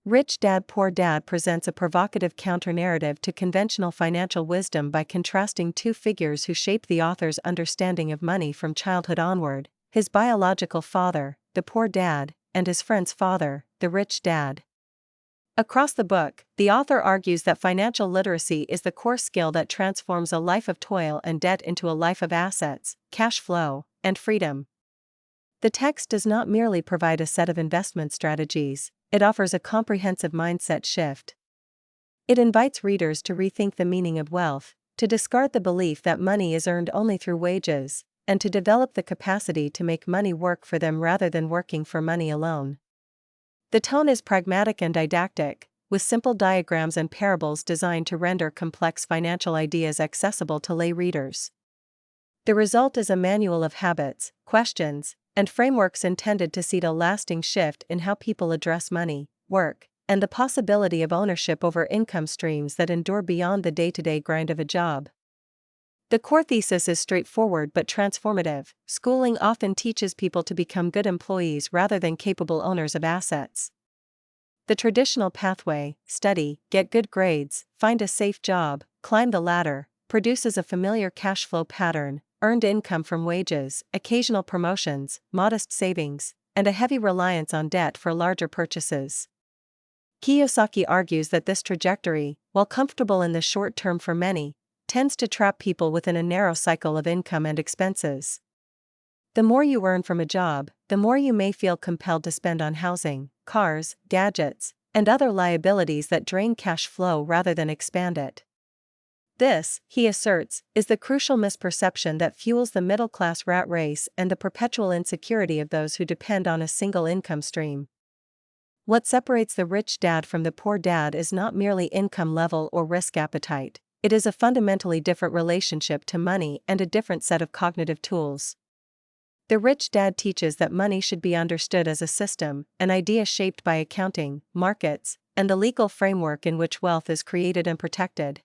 Rich Dad Poor Dad presents a provocative counter-narrative to conventional financial wisdom by contrasting two figures who shape the author's understanding of money from childhood onward: his biological father, the poor dad, and his friend's father, the rich dad. Across the book, the author argues that financial literacy is the core skill that transforms a life of toil and debt into a life of assets, cash flow, and freedom. The text does not merely provide a set of investment strategies, it offers a comprehensive mindset shift. It invites readers to rethink the meaning of wealth, to discard the belief that money is earned only through wages, and to develop the capacity to make money work for them rather than working for money alone. The tone is pragmatic and didactic, with simple diagrams and parables designed to render complex financial ideas accessible to lay readers. The result is a manual of habits, questions, and frameworks intended to seed a lasting shift in how people address money, work, and the possibility of ownership over income streams that endure beyond the day-to-day grind of a job. The core thesis is straightforward but transformative. Schooling often teaches people to become good employees rather than capable owners of assets. The traditional pathway, study, get good grades, find a safe job, climb the ladder, produces a familiar cash flow pattern: earned income from wages, occasional promotions, modest savings, and a heavy reliance on debt for larger purchases. Kiyosaki argues that this trajectory, while comfortable in the short term for many, tends to trap people within a narrow cycle of income and expenses. The more you earn from a job, the more you may feel compelled to spend on housing, cars, gadgets, and other liabilities that drain cash flow rather than expand it. This, he asserts, is the crucial misperception that fuels the middle-class rat race and the perpetual insecurity of those who depend on a single income stream. What separates the rich dad from the poor dad is not merely income level or risk appetite, it is a fundamentally different relationship to money and a different set of cognitive tools. The rich dad teaches that money should be understood as a system, an idea shaped by accounting, markets, and the legal framework in which wealth is created and protected.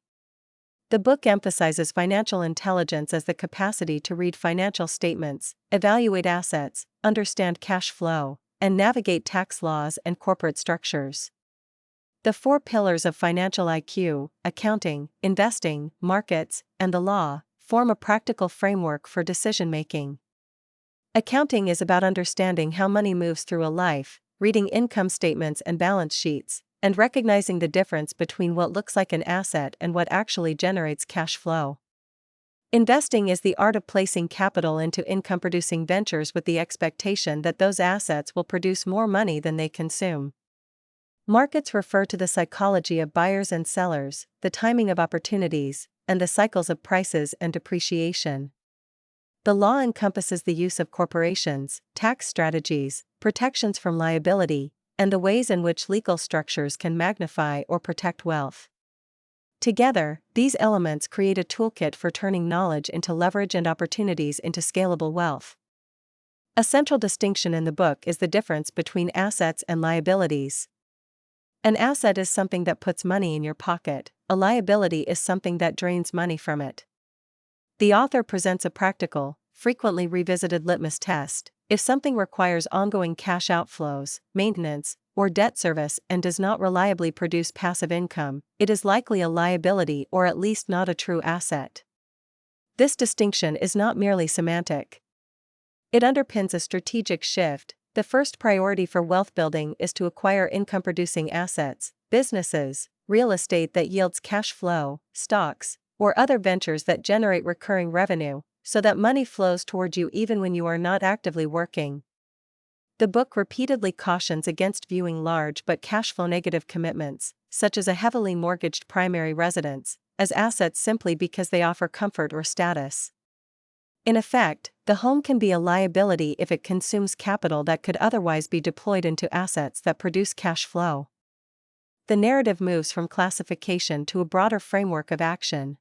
The book emphasizes financial intelligence as the capacity to read financial statements, evaluate assets, understand cash flow, and navigate tax laws and corporate structures. The four pillars of financial IQ, accounting, investing, markets, and the law, form a practical framework for decision-making. Accounting is about understanding how money moves through a life, reading income statements and balance sheets, and recognizing the difference between what looks like an asset and what actually generates cash flow. Investing is the art of placing capital into income-producing ventures with the expectation that those assets will produce more money than they consume. Markets refer to the psychology of buyers and sellers, the timing of opportunities, and the cycles of prices and depreciation. The law encompasses the use of corporations, tax strategies, protections from liability, and the ways in which legal structures can magnify or protect wealth. Together, these elements create a toolkit for turning knowledge into leverage and opportunities into scalable wealth. A central distinction in the book is the difference between assets and liabilities. An asset is something that puts money in your pocket, a liability is something that drains money from it. The author presents a practical, frequently revisited litmus test: if something requires ongoing cash outflows, maintenance, or debt service and does not reliably produce passive income, it is likely a liability or at least not a true asset. This distinction is not merely semantic. It underpins a strategic shift. The first priority for wealth building is to acquire income-producing assets, businesses, real estate that yields cash flow, stocks, or other ventures that generate recurring revenue, so that money flows toward you even when you are not actively working. The book repeatedly cautions against viewing large but cash flow negative commitments, such as a heavily mortgaged primary residence, as assets simply because they offer comfort or status. In effect, the home can be a liability if it consumes capital that could otherwise be deployed into assets that produce cash flow. The narrative moves from classification to a broader framework of action.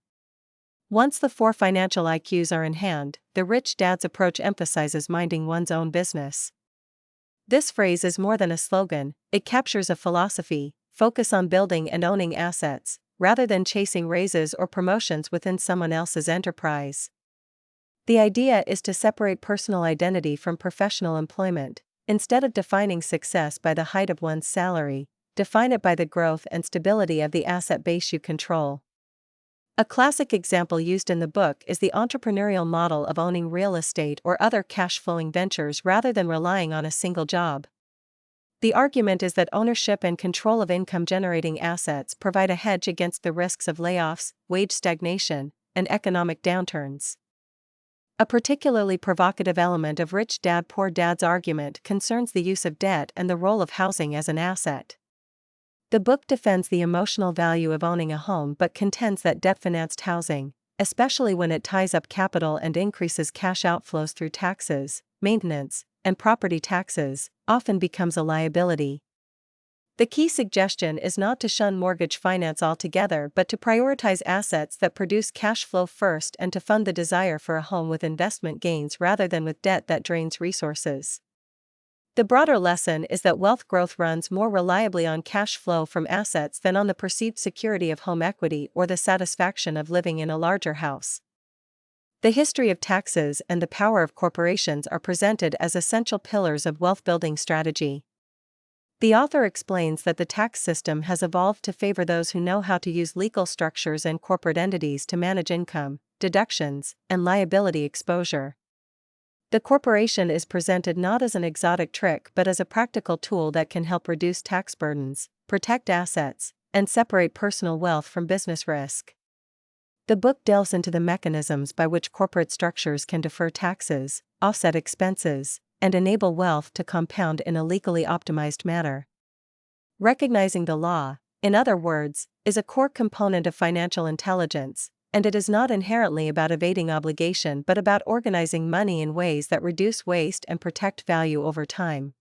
Once the four financial IQs are in hand, the rich dad's approach emphasizes minding one's own business. This phrase is more than a slogan, it captures a philosophy: focus on building and owning assets, rather than chasing raises or promotions within someone else's enterprise. The idea is to separate personal identity from professional employment. Instead of defining success by the height of one's salary, define it by the growth and stability of the asset base you control. A classic example used in the book is the entrepreneurial model of owning real estate or other cash-flowing ventures rather than relying on a single job. The argument is that ownership and control of income-generating assets provide a hedge against the risks of layoffs, wage stagnation, and economic downturns. A particularly provocative element of Rich Dad Poor Dad's argument concerns the use of debt and the role of housing as an asset. The book defends the emotional value of owning a home but contends that debt-financed housing, especially when it ties up capital and increases cash outflows through taxes, maintenance, and property taxes, often becomes a liability. The key suggestion is not to shun mortgage finance altogether but to prioritize assets that produce cash flow first and to fund the desire for a home with investment gains rather than with debt that drains resources. The broader lesson is that wealth growth runs more reliably on cash flow from assets than on the perceived security of home equity or the satisfaction of living in a larger house. The history of taxes and the power of corporations are presented as essential pillars of wealth-building strategy. The author explains that the tax system has evolved to favor those who know how to use legal structures and corporate entities to manage income, deductions, and liability exposure. The corporation is presented not as an exotic trick but as a practical tool that can help reduce tax burdens, protect assets, and separate personal wealth from business risk. The book delves into the mechanisms by which corporate structures can defer taxes, offset expenses, and enable wealth to compound in a legally optimized manner. Recognizing the law, in other words, is a core component of financial intelligence, and it is not inherently about evading obligation but about organizing money in ways that reduce waste and protect value over time.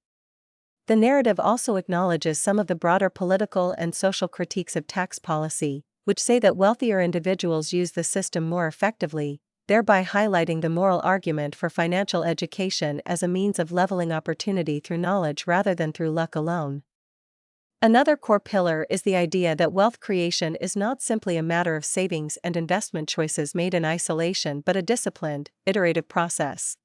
The narrative also acknowledges some of the broader political and social critiques of tax policy, which say that wealthier individuals use the system more effectively, thereby highlighting the moral argument for financial education as a means of leveling opportunity through knowledge rather than through luck alone. Another core pillar is the idea that wealth creation is not simply a matter of savings and investment choices made in isolation but a disciplined, iterative process.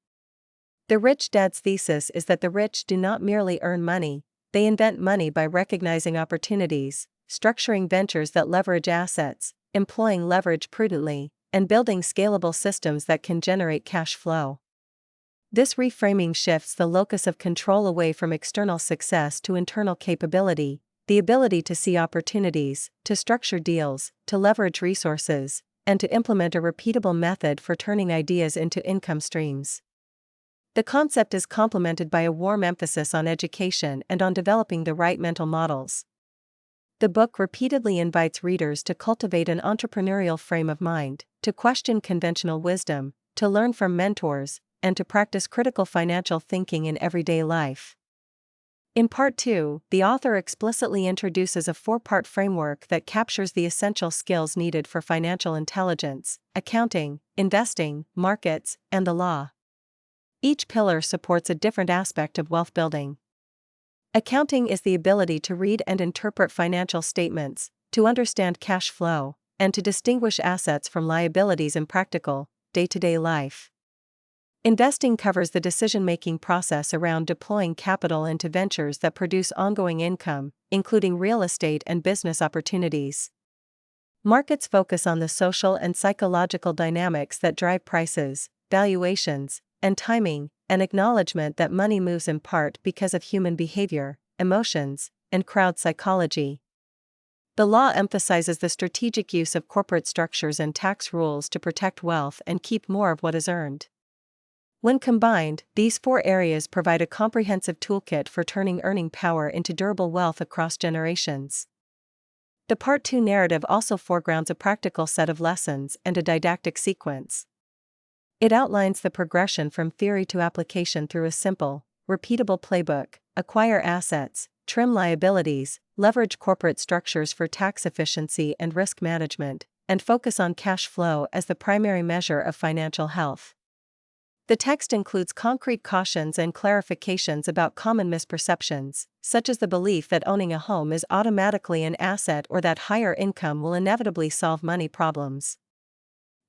The Rich Dad's thesis is that the rich do not merely earn money, they invent money by recognizing opportunities, structuring ventures that leverage assets, employing leverage prudently, and building scalable systems that can generate cash flow. This reframing shifts the locus of control away from external success to internal capability, the ability to see opportunities, to structure deals, to leverage resources, and to implement a repeatable method for turning ideas into income streams. The concept is complemented by a warm emphasis on education and on developing the right mental models. The book repeatedly invites readers to cultivate an entrepreneurial frame of mind, to question conventional wisdom, to learn from mentors, and to practice critical financial thinking in everyday life. In Part 2, the author explicitly introduces a four-part framework that captures the essential skills needed for financial intelligence: accounting, investing, markets, and the law. Each pillar supports a different aspect of wealth building. Accounting is the ability to read and interpret financial statements, to understand cash flow, and to distinguish assets from liabilities in practical, day-to-day life. Investing covers the decision-making process around deploying capital into ventures that produce ongoing income, including real estate and business opportunities. Markets focus on the social and psychological dynamics that drive prices, valuations, and timing, an acknowledgement that money moves in part because of human behavior, emotions, and crowd psychology. The law emphasizes the strategic use of corporate structures and tax rules to protect wealth and keep more of what is earned. When combined, these four areas provide a comprehensive toolkit for turning earning power into durable wealth across generations. The Part 2 narrative also foregrounds a practical set of lessons and a didactic sequence. It outlines the progression from theory to application through a simple, repeatable playbook: acquire assets, trim liabilities, leverage corporate structures for tax efficiency and risk management, and focus on cash flow as the primary measure of financial health. The text includes concrete cautions and clarifications about common misperceptions, such as the belief that owning a home is automatically an asset or that higher income will inevitably solve money problems.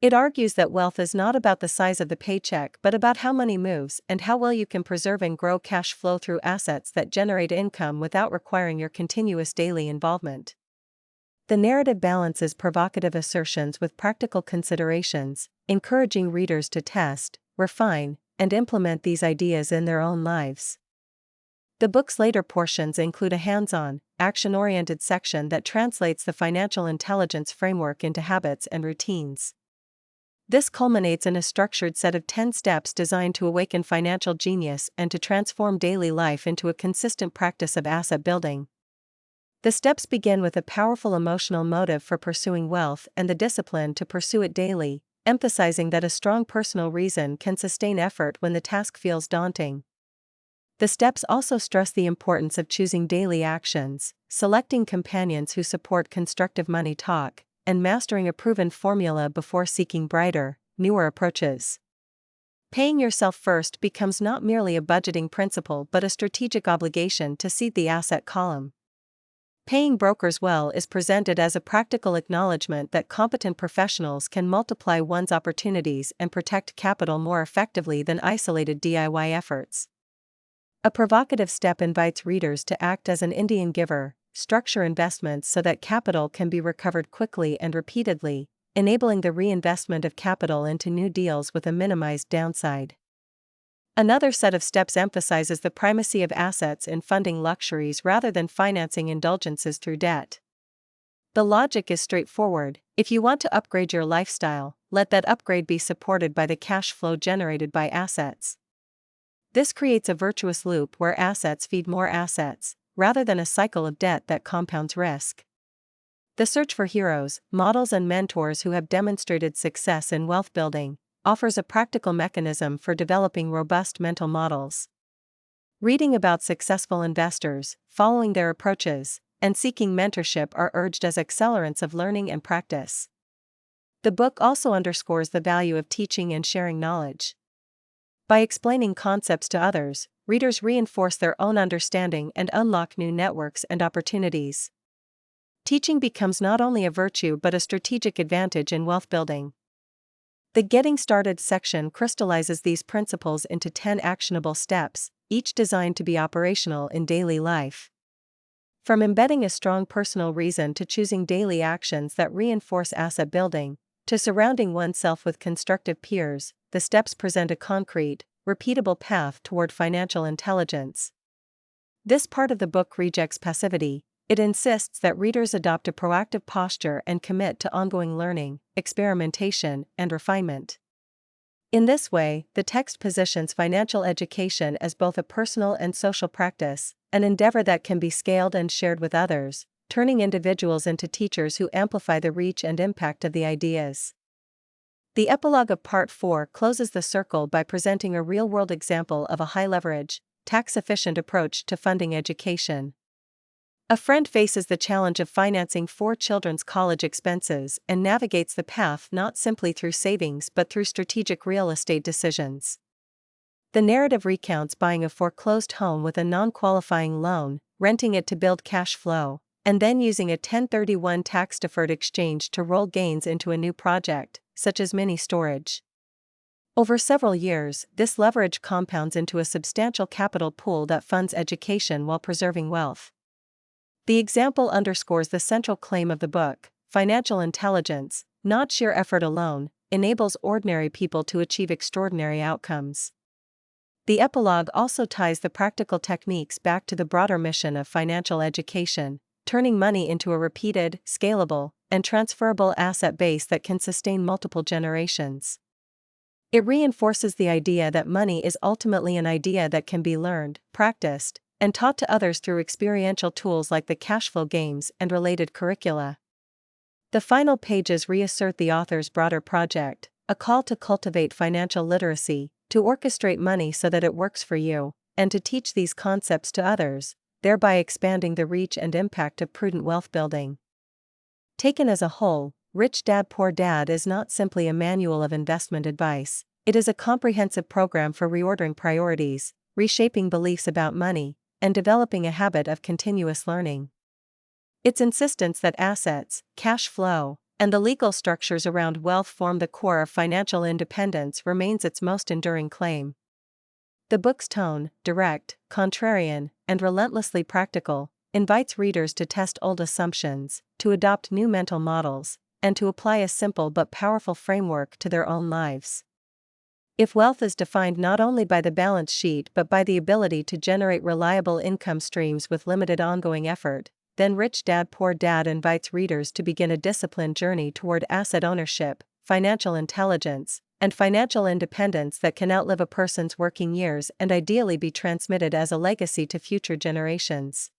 It argues that wealth is not about the size of the paycheck but about how money moves and how well you can preserve and grow cash flow through assets that generate income without requiring your continuous daily involvement. The narrative balances provocative assertions with practical considerations, encouraging readers to test, refine, and implement these ideas in their own lives. The book's later portions include a hands-on, action-oriented section that translates the financial intelligence framework into habits and routines. This culminates in a structured set of 10 steps designed to awaken financial genius and to transform daily life into a consistent practice of asset building. The steps begin with a powerful emotional motive for pursuing wealth and the discipline to pursue it daily, emphasizing that a strong personal reason can sustain effort when the task feels daunting. The steps also stress the importance of choosing daily actions, selecting companions who support constructive money talk, and mastering a proven formula before seeking brighter, newer approaches. Paying yourself first becomes not merely a budgeting principle but a strategic obligation to seed the asset column. Paying brokers well is presented as a practical acknowledgement that competent professionals can multiply one's opportunities and protect capital more effectively than isolated DIY efforts. A provocative step invites readers to act as an Indian giver, structure investments so that capital can be recovered quickly and repeatedly, enabling the reinvestment of capital into new deals with a minimized downside. Another set of steps emphasizes the primacy of assets in funding luxuries rather than financing indulgences through debt. The logic is straightforward: if you want to upgrade your lifestyle, let that upgrade be supported by the cash flow generated by assets. This creates a virtuous loop where assets feed more assets, rather than a cycle of debt that compounds risk. The search for heroes, models, and mentors who have demonstrated success in wealth building offers a practical mechanism for developing robust mental models. Reading about successful investors, following their approaches, and seeking mentorship are urged as accelerants of learning and practice. The book also underscores the value of teaching and sharing knowledge. By explaining concepts to others, readers reinforce their own understanding and unlock new networks and opportunities. Teaching becomes not only a virtue but a strategic advantage in wealth building. The Getting Started section crystallizes these principles into 10 actionable steps, each designed to be operational in daily life. From embedding a strong personal reason to choosing daily actions that reinforce asset building, to surrounding oneself with constructive peers, the steps present a concrete, repeatable path toward financial intelligence. This part of the book rejects passivity. It insists that readers adopt a proactive posture and commit to ongoing learning, experimentation, and refinement. In this way, the text positions financial education as both a personal and social practice, an endeavor that can be scaled and shared with others, turning individuals into teachers who amplify the reach and impact of the ideas. The epilogue of Part 4 closes the circle by presenting a real-world example of a high-leverage, tax-efficient approach to funding education. A friend faces the challenge of financing 4 children's college expenses and navigates the path not simply through savings but through strategic real estate decisions. The narrative recounts buying a foreclosed home with a non-qualifying loan, renting it to build cash flow, and then using a 1031 tax-deferred exchange to roll gains into a new project, such as mini storage. Over several years, this leverage compounds into a substantial capital pool that funds education while preserving wealth. The example underscores the central claim of the book: financial intelligence, not sheer effort alone, enables ordinary people to achieve extraordinary outcomes. The epilogue also ties the practical techniques back to the broader mission of financial education, turning money into a repeated, scalable, and transferable asset base that can sustain multiple generations. It reinforces the idea that money is ultimately an idea that can be learned, practiced, and taught to others through experiential tools like the cashflow games and related curricula. The final pages reassert the author's broader project, a call to cultivate financial literacy, to orchestrate money so that it works for you, and to teach these concepts to others, thereby expanding the reach and impact of prudent wealth building. Taken as a whole, Rich Dad Poor Dad is not simply a manual of investment advice, it is a comprehensive program for reordering priorities, reshaping beliefs about money, and developing a habit of continuous learning. Its insistence that assets, cash flow, and the legal structures around wealth form the core of financial independence remains its most enduring claim. The book's tone, direct, contrarian, and relentlessly practical, invites readers to test old assumptions, to adopt new mental models, and to apply a simple but powerful framework to their own lives. If wealth is defined not only by the balance sheet but by the ability to generate reliable income streams with limited ongoing effort, then Rich Dad Poor Dad invites readers to begin a disciplined journey toward asset ownership, financial intelligence, and financial independence that can outlive a person's working years and ideally be transmitted as a legacy to future generations.